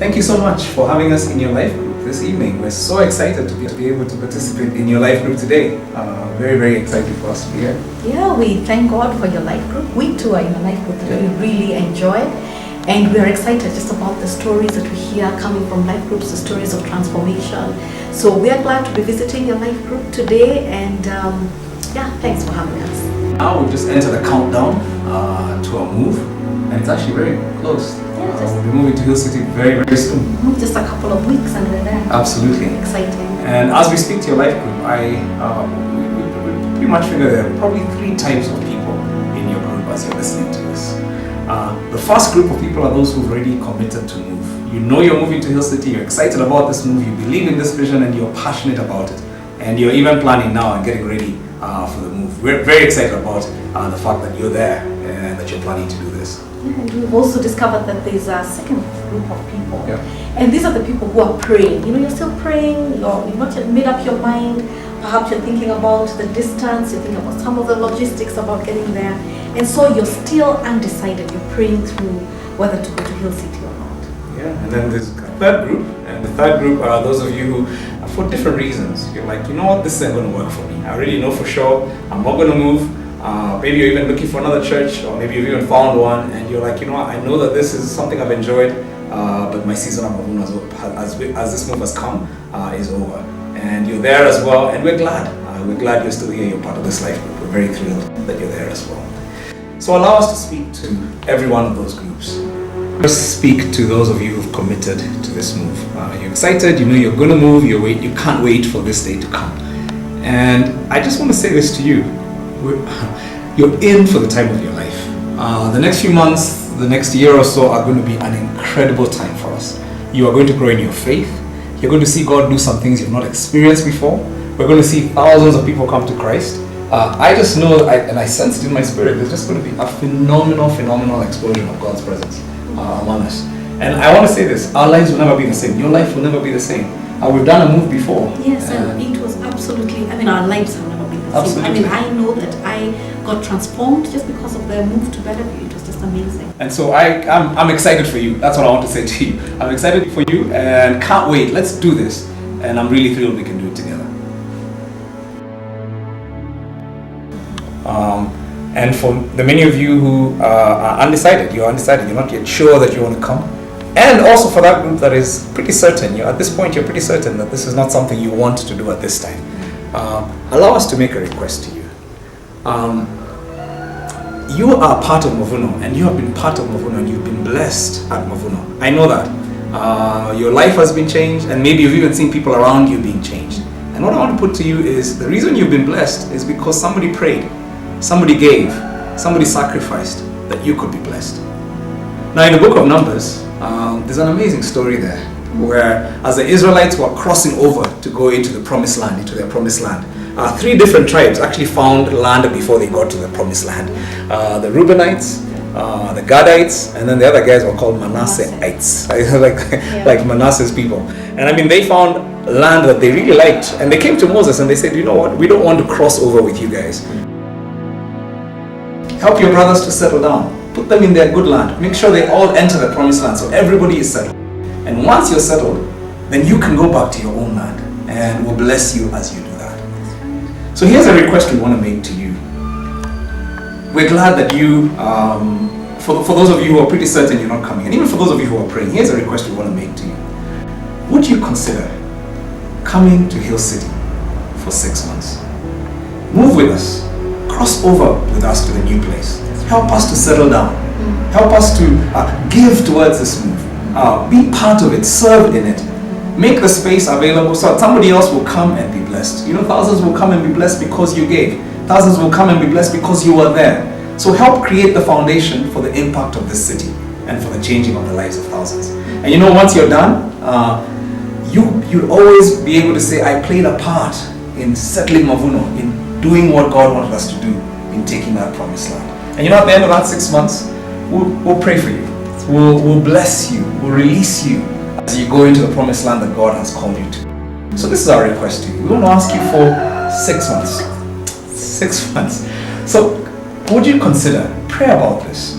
Thank you so much for having us in your life group this evening. We're so excited to be able to participate in your life group today. Very, very excited for us to be here. Yeah, we thank God for your life group. We too are in a life group that we really enjoy. And we're excited just about the stories that we hear coming from life groups, the stories of transformation. So we are glad to be visiting your life group today. And thanks for having us. Now we've just entered a countdown to our move. And it's actually very close. We'll be moving to Hill City very, very soon. Just a couple of weeks and we're there. Absolutely. Exciting. And as we speak to your life group, we pretty much figure there are probably 3 types of people in your group as you're listening to this. The first group of people are those who've already committed to move. You know you're moving to Hill City, you're excited about this move, you believe in this vision and you're passionate about it. And you're even planning now and getting ready for the move. We're very excited about the fact that you're there and that you're planning to do this. Yeah, and we've also discovered that there's a second group of people. Yeah. And these are the people who are praying. You know, you're still praying, you've not yet made up your mind. Perhaps you're thinking about the distance, you're thinking about some of the logistics about getting there. And so you're still undecided. You're praying through whether to go to Hill City or not. Yeah, and then there's a third group. And the third group are those of you who, for different reasons, you're like, you know what, this isn't going to work for me. I already know for sure I'm not going to move. Maybe you're even looking for another church, or maybe you've even found one, and you're like, you know what, I know that this is something I've enjoyed, but my season of Mavuno as this move has come is over. And you're there as well, and we're glad. We're glad you're still here, you're part of this life group. We're very thrilled that you're there as well. So allow us to speak to every one of those groups. Just speak to those of you who've committed to this move. You're excited, you know you're going to move, you can't wait for this day to come. And I just want to say this to you. You're in for the time of your life. The next few months, the next year or so are going to be an incredible time for us. You are going to grow in your faith. You're going to see God do some things you've not experienced before. We're going to see thousands of people come to Christ. I just know, and I sensed in my spirit, there's just going to be a phenomenal explosion of God's presence among us. And I want to say this, our lives will never be the same. Your life will never be the same. We've done a move before. Yes, and it was absolutely, our lives have never been the same. Absolutely. I know that I got transformed just because of the move to Bellevue. It was just amazing. And so I'm excited for you. That's what I want to say to you. I'm excited for you and can't wait. Let's do this. And I'm really thrilled we can do it together. And for the many of you who are undecided, you're not yet sure that you want to come. And also for that group that is pretty certain, at this point you're pretty certain that this is not something you want to do at this time. Allow us to make a request to you. You are part of Mavuno, and you have been part of Mavuno, and you've been blessed at Mavuno. I know that. Your life has been changed, and maybe you've even seen people around you being changed. And what I want to put to you is, the reason you've been blessed is because somebody prayed, somebody gave, somebody sacrificed that you could be blessed. Now in the book of Numbers, there's an amazing story there, where as the Israelites were crossing over to go into the promised land, into their promised land, 3 different tribes actually found land before they got to the promised land. The Reubenites, the Gadites, and then the other guys were called Manasseites, like Manasseh's people. And they found land that they really liked, and they came to Moses and they said, you know what, we don't want to cross over with you guys. Help your brothers to settle down. Put them in their good land. Make sure they all enter the promised land so everybody is settled. And once you're settled, then you can go back to your own land, and we'll bless you as you do that. So here's a request we want to make to you. We're glad that you, for those of you who are pretty certain you're not coming, and even for those of you who are praying, here's a request we want to make to you. Would you consider coming to Hill City for 6 months? Move with us. Cross over with us to the new place. Help us to settle down. Help us to give towards this move. Be part of it. Serve in it. Make the space available so that somebody else will come and be blessed. Thousands will come and be blessed because you gave. Thousands will come and be blessed because you were there. So help create the foundation for the impact of this city and for the changing of the lives of thousands. And once you're done, you'll always be able to say, I played a part in settling Mavuno, in doing what God wanted us to do, in taking that promised land. And at the end of that 6 months, we'll pray for you. We'll bless you. We'll release you as you go into the promised land that God has called you to. So this is our request to you. We want to ask you for 6 months. 6 months. So would you consider, pray about this.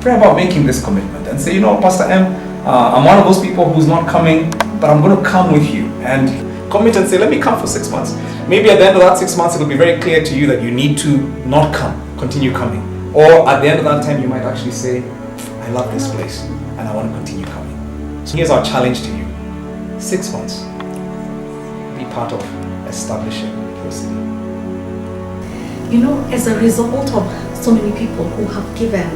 Pray about making this commitment and say, Pastor M, I'm one of those people who's not coming, but I'm going to come with you and commit and say, let me come for 6 months. Maybe at the end of that 6 months, it'll be very clear to you that you need to not come, continue coming. Or at the end of that time, you might actually say, I love this place and I want to continue coming. So here's our challenge to you. 6 months. Be part of establishing your city. You know, as a result of so many people who have given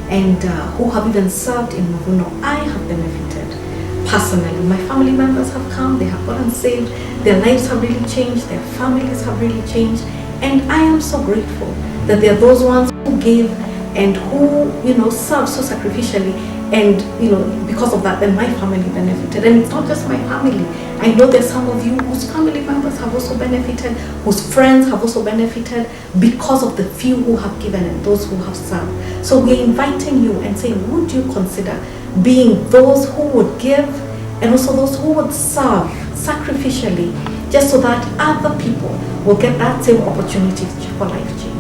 and who have even served in Mavuno, I have benefited personally. My family members have come, they have gotten saved, their lives have really changed, their families have really changed, and I am so grateful that there are those ones who gave and who, you know, served so sacrificially, and, you know, because of that, then my family benefited. And it's not just my family. I know there's some of you whose family members have also benefited, whose friends have also benefited because of the few who have given and those who have served. So we're inviting you and saying, would you consider being those who would give and also those who would serve sacrificially, just so that other people will get that same opportunity for life change.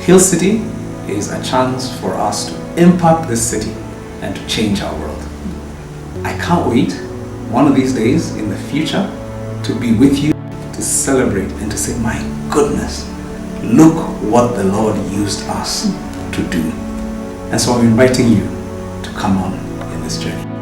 Hill City is a chance for us to impact this city and to change our world. I can't wait one of these days in the future to be with you, to celebrate and to say, my goodness, look what the Lord used us to do. And so I'm inviting you to come on in this journey.